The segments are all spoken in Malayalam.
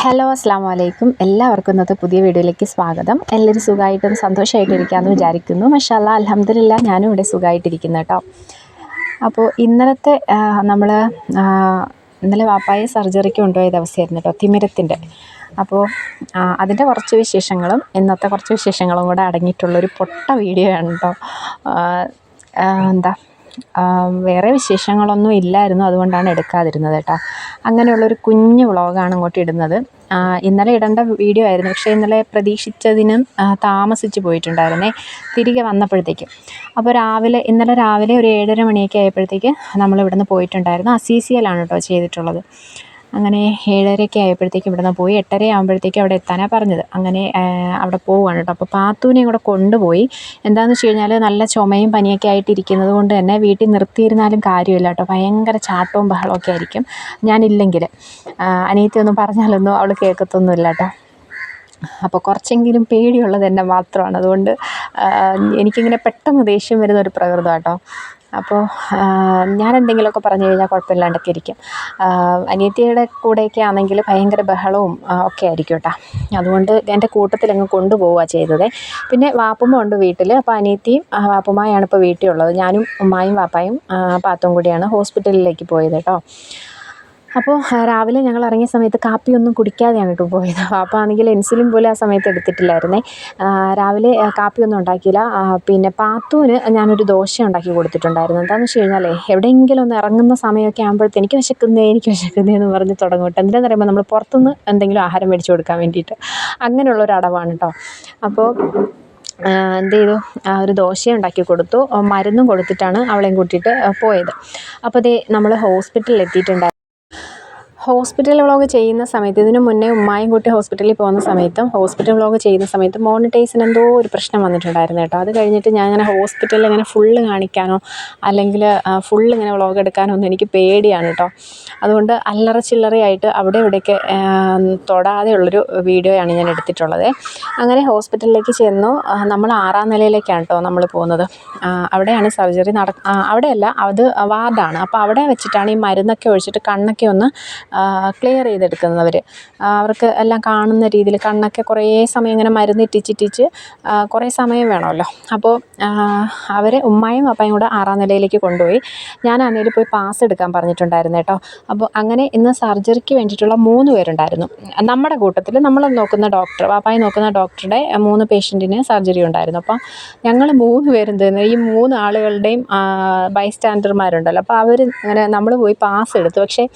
ഹലോ അസ്സാം വലൈക്കും. എല്ലാവർക്കും ഇന്നത്തെ പുതിയ വീഡിയോയിലേക്ക് സ്വാഗതം. എല്ലാവരും സുഖമായിട്ടും സന്തോഷമായിട്ടിരിക്കാമെന്ന് വിചാരിക്കുന്നു. മാഷാഅല്ലാഹ് അൽഹംദുലില്ലാ ഞാനും ഇവിടെ സുഖമായിട്ടിരിക്കുന്നു കേട്ടോ. അപ്പോൾ ഇന്നലെ വാപ്പായെ സർജറിക്ക് കൊണ്ടുപോയ ദിവസമായിരുന്നു കേട്ടോ, തിമിരത്തിൻ്റെ. അപ്പോൾ അതിൻ്റെ കുറച്ച് വിശേഷങ്ങളും ഇന്നത്തെ കുറച്ച് വിശേഷങ്ങളും കൂടെ അടങ്ങിയിട്ടുള്ളൊരു പൊട്ട വീഡിയോ ആണ് കേട്ടോ. വേറെ വിശേഷങ്ങളൊന്നും ഇല്ലായിരുന്നു, അതുകൊണ്ടാണ് എടുക്കാതിരുന്നത് കേട്ടോ. അങ്ങനെയുള്ളൊരു കുഞ്ഞു വ്ളോഗാണ് ഇങ്ങോട്ട് ഇടുന്നത്. ഇന്നലെ ഇടേണ്ട വീഡിയോ ആയിരുന്നു, പക്ഷേ ഇന്നലെ പ്രതീക്ഷിച്ചതിനും താമസിച്ച് പോയിട്ടുണ്ടായിരുന്നേ തിരികെ വന്നപ്പോഴത്തേക്കും. അപ്പോൾ ഇന്നലെ രാവിലെ ഒരു 7:30 മണിയൊക്കെ ആയപ്പോഴത്തേക്ക് നമ്മളിവിടുന്ന് പോയിട്ടുണ്ടായിരുന്നു. അസീസിയയിലാണ് കേട്ടോ ചെയ്തിട്ടുള്ളത്. അങ്ങനെ 7:30 ആയപ്പോഴത്തേക്കും ഇവിടുന്ന് പോയി 8:30 ആകുമ്പോഴത്തേക്കും അവിടെ എത്താനാണ് പറഞ്ഞത്. അങ്ങനെ അവിടെ പോവുകയാണ് കേട്ടോ. അപ്പോൾ പാത്തൂനെയും കൂടെ കൊണ്ടുപോയി. എന്താണെന്ന് വെച്ച് കഴിഞ്ഞാൽ നല്ല ചുമയും പനിയൊക്കെ ആയിട്ടിരിക്കുന്നത് കൊണ്ട് തന്നെ വീട്ടിൽ നിർത്തിയിരുന്നാലും കാര്യമില്ല കേട്ടോ. ഭയങ്കര ചാട്ടവും ബഹളമൊക്കെ ആയിരിക്കും ഞാനില്ലെങ്കിൽ. അനിയത്തിയൊന്നും പറഞ്ഞാലൊന്നും അവൾ കേൾക്കത്തൊന്നുമില്ല കേട്ടോ. അപ്പോൾ കുറച്ചെങ്കിലും പേടിയുള്ളത് എന്നെ മാത്രമാണ്. അതുകൊണ്ട് എനിക്കിങ്ങനെ പെട്ടെന്ന് ദേഷ്യം വരുന്നൊരു പ്രകൃതം കേട്ടോ. അപ്പോൾ ഞാൻ എന്തെങ്കിലുമൊക്കെ പറഞ്ഞു കഴിഞ്ഞാൽ കുഴപ്പമില്ലാണ്ടൊക്കെ ഇരിക്കും. അനിയത്തിയുടെ കൂടെയൊക്കെ ആണെങ്കിൽ ഭയങ്കര ബഹളവും ഒക്കെ ആയിരിക്കും കേട്ടോ. അതുകൊണ്ട് എൻ്റെ കൂട്ടത്തിലങ്ങ് കൊണ്ടുപോവുക ചെയ്തത്. പിന്നെ വാപ്പുമ്മ ഉണ്ട് വീട്ടിൽ. അപ്പോൾ അനിയത്തിയും വാപ്പുമ്മയാണ് ഇപ്പോൾ വീട്ടിൽ ഉള്ളത്. ഞാനും ഉമ്മായും വാപ്പായും പാത്തും കൂടിയാണ് ഹോസ്പിറ്റലിലേക്ക് പോയത് കേട്ടോ. അപ്പോൾ രാവിലെ ഞങ്ങൾ ഇറങ്ങിയ സമയത്ത് കാപ്പിയൊന്നും കുടിക്കാതെയാണ് കേട്ടോ പോയത്. അപ്പോൾ ആണെങ്കിൽ ഇൻസുലിൻ പോലും ആ സമയത്ത് എടുത്തിട്ടില്ലായിരുന്നേ. രാവിലെ കാപ്പിയൊന്നും ഉണ്ടാക്കിയില്ല. പിന്നെ പാത്തൂന് ഞാനൊരു ദോശ ഉണ്ടാക്കി കൊടുത്തിട്ടുണ്ടായിരുന്നു. എന്താണെന്ന് വെച്ച് കഴിഞ്ഞാൽ എവിടെയെങ്കിലും ഒന്ന് ഇറങ്ങുന്ന സമയമൊക്കെ ആകുമ്പോഴത്തേക്ക് എനിക്ക് വിശക്കുന്നതെന്ന് പറഞ്ഞ് തുടങ്ങും കേട്ടോ. എന്തിനാണെന്ന് പറയുമ്പോൾ നമ്മൾ പുറത്തുനിന്ന് എന്തെങ്കിലും ആഹാരം മേടിച്ച് കൊടുക്കാൻ വേണ്ടിയിട്ട് അങ്ങനെയുള്ളൊരു അടവാണ് കേട്ടോ. അപ്പോൾ എന്ത് ചെയ്തു, ഒരു ദോശ ഉണ്ടാക്കി കൊടുത്തു, മരുന്നും കൊടുത്തിട്ടാണ് അവളെയും കൂട്ടിയിട്ട് പോയത്. അപ്പോൾ നമ്മൾ ഹോസ്പിറ്റലിൽ എത്തിയിട്ടുണ്ടായിരുന്നു. ഹോസ്പിറ്റൽ വ്ളോഗ് ചെയ്യുന്ന സമയത്ത്, ഇതിനു മുന്നേ ഉമ്മായും കൂട്ടി ഹോസ്പിറ്റലിൽ പോകുന്ന സമയത്തും ഹോസ്പിറ്റൽ വ്ളോഗ് ചെയ്യുന്ന സമയത്ത് മോണിറ്റൈസിന് എന്തോ ഒരു പ്രശ്നം വന്നിട്ടുണ്ടായിരുന്നു കേട്ടോ. അത് കഴിഞ്ഞിട്ട് ഞാൻ അങ്ങനെ ഹോസ്പിറ്റലിൽ ഇങ്ങനെ ഫുള്ള് കാണിക്കാനോ അല്ലെങ്കിൽ ഫുള്ള് ഇങ്ങനെ വ്ളോഗ് എടുക്കാനോ ഒന്നും എനിക്ക് പേടിയാണ് കേട്ടോ. അതുകൊണ്ട് അല്ലറ ചില്ലറയായിട്ട് അവിടെ ഇവിടെയൊക്കെ തൊടാതെയുള്ളൊരു വീഡിയോയാണ് ഞാൻ എടുത്തിട്ടുള്ളത്. അങ്ങനെ ഹോസ്പിറ്റലിലേക്ക് ചെന്നു. നമ്മൾ 6ാം നിലയിലേക്കാണ് കേട്ടോ നമ്മൾ പോകുന്നത്. അവിടെയാണ് സർജറി അവിടെയല്ല, അത് വാർഡാണ്. അപ്പോൾ അവിടെ വെച്ചിട്ടാണ് ഈ മരുന്നൊക്കെ ഒഴിച്ചിട്ട് കണ്ണൊക്കെ ഒന്ന് ക്ലിയർ ചെയ്തെടുക്കുന്നവർ. അവർക്ക് എല്ലാം കാണുന്ന രീതിയിൽ കണ്ണൊക്കെ കുറേ സമയം ഇങ്ങനെ മരുന്നിറ്റിച്ചിട്ടിച്ച് കുറേ സമയം വേണമല്ലോ. അപ്പോൾ അവർ ഉമ്മായും അപ്പായും കൂടെ 6ാം നിലയിലേക്ക് കൊണ്ടുപോയി. ഞാൻ ആ നിലയിൽ പോയി പാസ് എടുക്കാൻ പറഞ്ഞിട്ടുണ്ടായിരുന്നു കേട്ടോ. അപ്പോൾ അങ്ങനെ ഇന്ന് സർജറിക്ക് വേണ്ടിയിട്ടുള്ള 3 പേരുണ്ടായിരുന്നു നമ്മുടെ കൂട്ടത്തിൽ. നമ്മൾ നോക്കുന്ന ഡോക്ടർ, വാപ്പായി നോക്കുന്ന ഡോക്ടറുടെ 3 പേഷ്യൻറ്റിന് സർജറി ഉണ്ടായിരുന്നു. അപ്പോൾ ഞങ്ങൾ 3 പേരും തരുന്നത് ഈ 3 ആളുകളുടെയും ബൈസ്റ്റാൻഡർമാരുണ്ടല്ലോ. അപ്പോൾ അവർ അങ്ങനെ നമ്മൾ പോയി പാസ് എടുത്തു. പക്ഷേ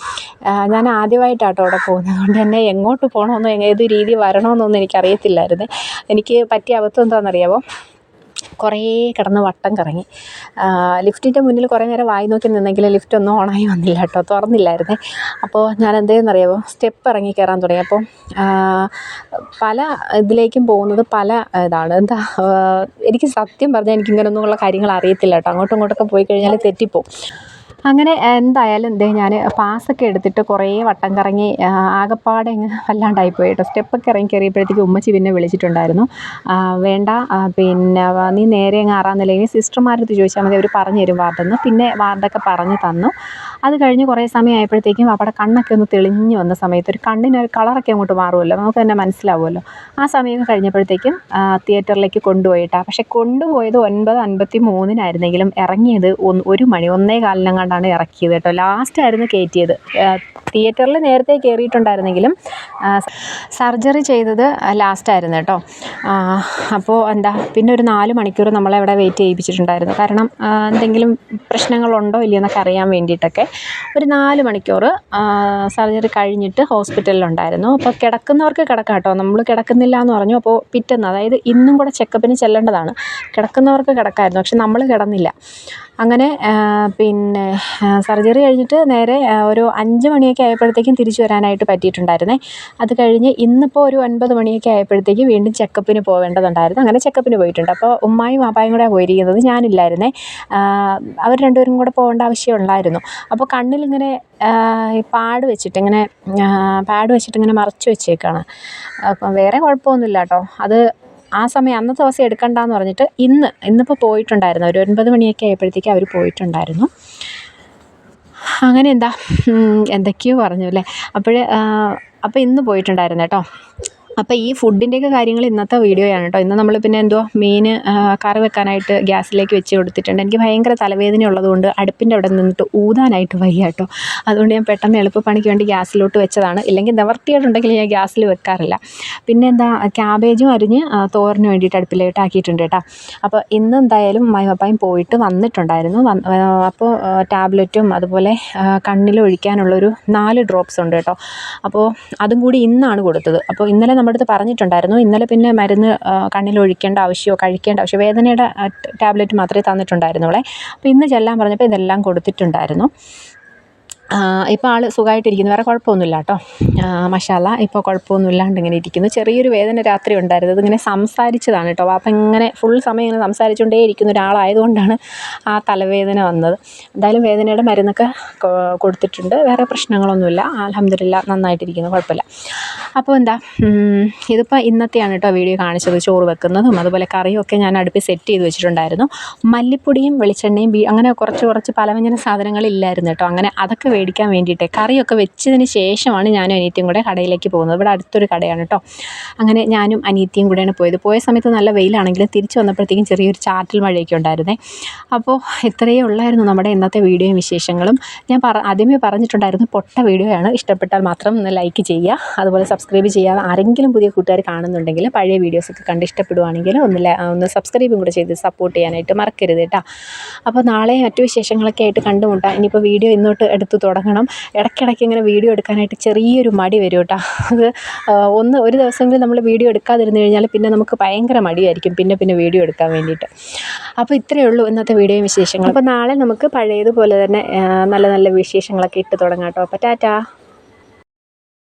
ഞാൻ ആദ്യമായിട്ടാട്ടോ അവിടെ പോകുന്നത്. അതുകൊണ്ട് തന്നെ എങ്ങോട്ട് പോകണമെന്നോ ഏത് രീതി വരണമെന്നൊന്നും എനിക്കറിയത്തില്ലായിരുന്നു. എനിക്ക് പറ്റിയ അബദ്ധം എന്താണെന്നറിയാമോ, കുറേ കിടന്ന് വട്ടം കറങ്ങി. ലിഫ്റ്റിൻ്റെ മുന്നിൽ കുറേ നേരം വായി നോക്കി നിന്നെങ്കിൽ ലിഫ്റ്റൊന്നും ഓണായി വന്നില്ല കേട്ടോ, തുറന്നില്ലായിരുന്നേ. അപ്പോൾ ഞാൻ എന്തെന്നറിയാമോ, സ്റ്റെപ്പ് ഇറങ്ങി കയറാൻ തുടങ്ങി. അപ്പോൾ പല ഇതിലേക്കും പോകുന്നത് പല ഇതാണ്. എനിക്ക് സത്യം പറഞ്ഞാൽ എനിക്കിങ്ങനെയൊന്നുമുള്ള കാര്യങ്ങൾ അറിയത്തില്ല കേട്ടോ. അങ്ങോട്ടും ഇങ്ങോട്ടൊക്കെ പോയി കഴിഞ്ഞാൽ തെറ്റിപ്പോവും. അങ്ങനെ എന്തായാലും ഞാൻ പാസ്സൊക്കെ എടുത്തിട്ട് കുറേ വട്ടം കറങ്ങി ആകപ്പാടെ വല്ലാണ്ടായിപ്പോയി കേട്ടോ. സ്റ്റെപ്പൊക്കെ ഇറങ്ങി കയറിയപ്പോഴത്തേക്ക് ഉമ്മച്ചി പിന്നെ വിളിച്ചിട്ടുണ്ടായിരുന്നു. വേണ്ട, പിന്നെ നീ നേരെ അങ്ങ് 6ാം നിലയിൽ സിസ്റ്റർമാരടുത്ത് ചോദിച്ചാൽ മതി, അവർ പറഞ്ഞു തരും വാർഡെന്ന്. പിന്നെ വാർഡൊക്കെ പറഞ്ഞു തന്നു. അത് കഴിഞ്ഞ് കുറേ സമയം ആയപ്പോഴത്തേക്കും അവിടെ കണ്ണൊക്കെ ഒന്ന് തെളിഞ്ഞ് വന്ന സമയത്ത് ഒരു കണ്ണിനൊരു കളറൊക്കെ അങ്ങോട്ട് മാറുമല്ലോ, നമുക്ക് തന്നെ മനസ്സിലാവുമല്ലോ. ആ സമയം കഴിഞ്ഞപ്പോഴത്തേക്കും തിയേറ്ററിലേക്ക് കൊണ്ടുപോയിട്ടാണ്. പക്ഷേ കൊണ്ടുപോയത് 9:53 ഇറങ്ങിയത് 1 മണി 1:15 ഇറക്കിയത് കേട്ടോ. ലാസ്റ്റായിരുന്നു കയറ്റിയത്. തിയേറ്ററിൽ നേരത്തെ കയറിയിട്ടുണ്ടായിരുന്നെങ്കിലും സർജറി ചെയ്തത് ലാസ്റ്റായിരുന്നു കേട്ടോ. അപ്പോൾ പിന്നെ ഒരു 4 മണിക്കൂർ നമ്മളെ അവിടെ വെയിറ്റ് ചെയ്യിപ്പിച്ചിട്ടുണ്ടായിരുന്നു. കാരണം എന്തെങ്കിലും പ്രശ്നങ്ങളുണ്ടോ ഇല്ലയോ എന്നൊക്കെ അറിയാൻ വേണ്ടിയിട്ടൊക്കെ ഒരു 4 മണിക്കൂർ സർജറി കഴിഞ്ഞിട്ട് ഹോസ്പിറ്റലിലുണ്ടായിരുന്നു. അപ്പോൾ കിടക്കുന്നവർക്ക് കിടക്കാം കേട്ടോ. നമ്മൾ കിടക്കുന്നില്ല എന്ന് പറഞ്ഞു. അപ്പോൾ പിറ്റേന്ന്, അതായത് ഇന്നും കൂടെ ചെക്കപ്പിന് ചെല്ലേണ്ടതാണ്. കിടക്കുന്നവർക്ക് കിടക്കാമായിരുന്നു, പക്ഷെ നമ്മൾ കിടന്നില്ല. അങ്ങനെ പിന്നെ സർജറി കഴിഞ്ഞിട്ട് നേരെ ഒരു 5 മണിയൊക്കെ ആയപ്പോഴത്തേക്കും തിരിച്ചു വരാനായിട്ട് പറ്റിയിട്ടുണ്ടായിരുന്നേ. അത് കഴിഞ്ഞ് ഇന്നിപ്പോൾ ഒരു 9 മണിയൊക്കെ ആയപ്പോഴത്തേക്കും വീണ്ടും ചെക്കപ്പിന് പോവേണ്ടതുണ്ടായിരുന്നു. അങ്ങനെ ചെക്കപ്പിന് പോയിട്ടുണ്ട്. അപ്പോൾ ഉമ്മായും വാപ്പായും കൂടെ പോയിരിക്കുന്നത്, ഞാനില്ലായിരുന്നേ. അവർ 2 പേരും കൂടെ പോകേണ്ട ആവശ്യമുണ്ടായിരുന്നു. അപ്പോൾ കണ്ണിലിങ്ങനെ പാട് വെച്ചിട്ടിങ്ങനെ മറച്ചു വെച്ചേക്കാണ്. അപ്പം വേറെ കുഴപ്പമൊന്നുമില്ല കേട്ടോ. അത് ആ സമയം അന്നത്തെ ദിവസം എടുക്കണ്ടെന്ന് പറഞ്ഞിട്ട് ഇന്നിപ്പോൾ പോയിട്ടുണ്ടായിരുന്നു. ഒരു 9 മണിയൊക്കെ ആയപ്പോഴത്തേക്കും അവർ പോയിട്ടുണ്ടായിരുന്നു. അങ്ങനെ എന്തൊക്കെയോ പറഞ്ഞു അല്ലേ. അപ്പോൾ ഇന്ന് പോയിട്ടുണ്ടായിരുന്നു കേട്ടോ. അപ്പോൾ ഈ ഫുഡിൻ്റെയൊക്കെ കാര്യങ്ങൾ ഇന്നത്തെ വീഡിയോയാണ് കേട്ടോ. ഇന്ന് നമ്മൾ പിന്നെ മീൻ കറി വെക്കാനായിട്ട് ഗ്യാസിലേക്ക് വെച്ച് കൊടുത്തിട്ടുണ്ട്. എനിക്ക് ഭയങ്കര തലവേദന ഉള്ളതുകൊണ്ട് അടുപ്പിൻ്റെ അവിടെ നിന്നിട്ട് ഊതാനായിട്ട് വയ്യ കേട്ടോ. അതുകൊണ്ട് ഞാൻ പെട്ടെന്ന് എളുപ്പപ്പണിക്ക് വേണ്ടി ഗ്യാസിലോട്ട് വെച്ചതാണ്. ഇല്ലെങ്കിൽ നിവർത്തിയായിട്ടുണ്ടെങ്കിൽ ഞാൻ ഗ്യാസിൽ വെക്കാറില്ല. പിന്നെ ക്യാബേജും അരിഞ്ഞ് തോരന് വേണ്ടിയിട്ട് അടുപ്പിലോട്ട് ആക്കിയിട്ടുണ്ട് കേട്ടോ. അപ്പോൾ ഇന്ന് എന്തായാലും പപ്പായും പോയിട്ട് വന്നിട്ടുണ്ടായിരുന്നു. അപ്പോൾ ടാബ്ലറ്റും അതുപോലെ കണ്ണിൽ ഒഴിക്കാനുള്ളൊരു 4 ഡ്രോപ്സ് ഉണ്ട് കേട്ടോ. അപ്പോൾ അതും കൂടി ഇന്നാണ് കൊടുത്തത്. അപ്പോൾ ഇന്നലെ നമ്മുടെ അടുത്ത് പറഞ്ഞിട്ടുണ്ടായിരുന്നു. ഇന്നലെ പിന്നെ മരുന്ന് കണ്ണിൽ ഒഴിക്കേണ്ട ആവശ്യമോ കഴിക്കേണ്ട ആവശ്യമോ, വേദനയുടെ ടാബ്ലറ്റ് മാത്രമേ തന്നിട്ടുണ്ടായിരുന്നുള്ളേ. അപ്പോൾ ഇന്ന് ചെല്ലാൻ പറഞ്ഞപ്പോൾ ഇതെല്ലാം കൊടുത്തിട്ടുണ്ടായിരുന്നു. ഇപ്പോൾ ആൾ സുഖമായിട്ടിരിക്കുന്നു, വേറെ കുഴപ്പമൊന്നുമില്ല കേട്ടോ. മാഷാഅല്ലാ, ഇപ്പോൾ കുഴപ്പമൊന്നുമില്ലാണ്ട് ഇങ്ങനെ ഇരിക്കുന്നു. ചെറിയൊരു വേദന രാത്രി ഉണ്ടായിരുന്നു, അതിങ്ങനെ സംസാരിച്ചതാണ് കേട്ടോ. അപ്പം ഇങ്ങനെ ഫുൾ സമയം ഇങ്ങനെ സംസാരിച്ചുകൊണ്ടേ ഇരിക്കുന്ന ഒരാളായതുകൊണ്ടാണ് ആ തലവേദന വന്നത്. എന്തായാലും വേദനയുടെ മരുന്നൊക്കെ കൊടുത്തിട്ടുണ്ട്, വേറെ പ്രശ്നങ്ങളൊന്നുമില്ല. അൽഹംദുലില്ലാ, നന്നായിട്ടിരിക്കുന്നു, കുഴപ്പമില്ല. അപ്പോൾ ഇതിപ്പോൾ ഇന്നത്തെയാണ് കേട്ടോ വീഡിയോ കാണിച്ചത്. ചോറ് വെക്കുന്നതും അതുപോലെ കറിയൊക്കെ ഞാൻ അടുപ്പിൽ സെറ്റ് ചെയ്ത് വെച്ചിട്ടുണ്ടായിരുന്നു. മല്ലിപ്പൊടിയും വെളിച്ചെണ്ണയും അങ്ങനെ കുറച്ച് പലവ്യഞ്ജന സാധനങ്ങളില്ലായിരുന്നു കേട്ടോ. അങ്ങനെ അതൊക്കെ മേടിക്കാൻ വേണ്ടിയിട്ട് കറിയൊക്കെ വെച്ചതിന് ശേഷമാണ് ഞാനും അനിയത്തിയും കൂടെ കടയിലേക്ക് പോകുന്നത്. ഇവിടെ അടുത്തൊരു കടയാണ് കേട്ടോ. അങ്ങനെ ഞാനും അനിയത്തിയും കൂടെയാണ് പോയത്. പോയ സമയത്ത് നല്ല വെയിലാണെങ്കിലും തിരിച്ച് വന്നപ്പോഴത്തേക്കും ചെറിയൊരു ചാറ്റൽ മഴയൊക്കെ ഉണ്ടായിരുന്നേ. അപ്പോൾ ഇത്രയേ ഉള്ളായിരുന്നു നമ്മുടെ ഇന്നത്തെ വീഡിയോയും വിശേഷങ്ങളും. ഞാൻ ആദ്യമേ പറഞ്ഞിട്ടുണ്ടായിരുന്നു, പൊട്ട വീഡിയോയാണ്. ഇഷ്ടപ്പെട്ടാൽ മാത്രം ഒന്ന് ലൈക്ക് ചെയ്യുക, അതുപോലെ സബ്സ്ക്രൈബ് ചെയ്യുക. ആരെങ്കിലും പുതിയ കൂട്ടുകാർ കാണുന്നുണ്ടെങ്കിൽ പഴയ വീഡിയോസൊക്കെ കണ്ട് ഇഷ്ടപ്പെടുവാണെങ്കിൽ ഒന്ന് സബ്സ്ക്രൈബും കൂടെ ചെയ്ത് സപ്പോർട്ട് ചെയ്യാനായിട്ട് മറക്കരുത് കേട്ടോ. അപ്പോൾ നാളെ മറ്റു വിശേഷങ്ങളൊക്കെ ആയിട്ട് കണ്ടുമുട്ടാം. ഇനിയിപ്പോൾ വീഡിയോ ഇന്നോട്ട് എടുത്ത് തുടങ്ങണം. ഇടയ്ക്കിടയ്ക്ക് ഇങ്ങനെ വീഡിയോ എടുക്കാനായിട്ട് ചെറിയൊരു മടി വരും കേട്ടോ. അത് ഒരു ദിവസമെങ്കിലും നമ്മൾ വീഡിയോ എടുക്കാതിരുന്നു കഴിഞ്ഞാൽ പിന്നെ നമുക്ക് ഭയങ്കര മടിയായിരിക്കും പിന്നെ വീഡിയോ എടുക്കാൻ വേണ്ടിയിട്ട്. അപ്പോൾ ഇത്രയേ ഉള്ളൂ ഇന്നത്തെ വീഡിയോയും വിശേഷങ്ങൾ. അപ്പോൾ നാളെ നമുക്ക് പഴയതുപോലെ തന്നെ നല്ല നല്ല വിശേഷങ്ങളൊക്കെ ഇട്ട് തുടങ്ങാം കേട്ടോ. അപ്പോൾ ടാറ്റാ.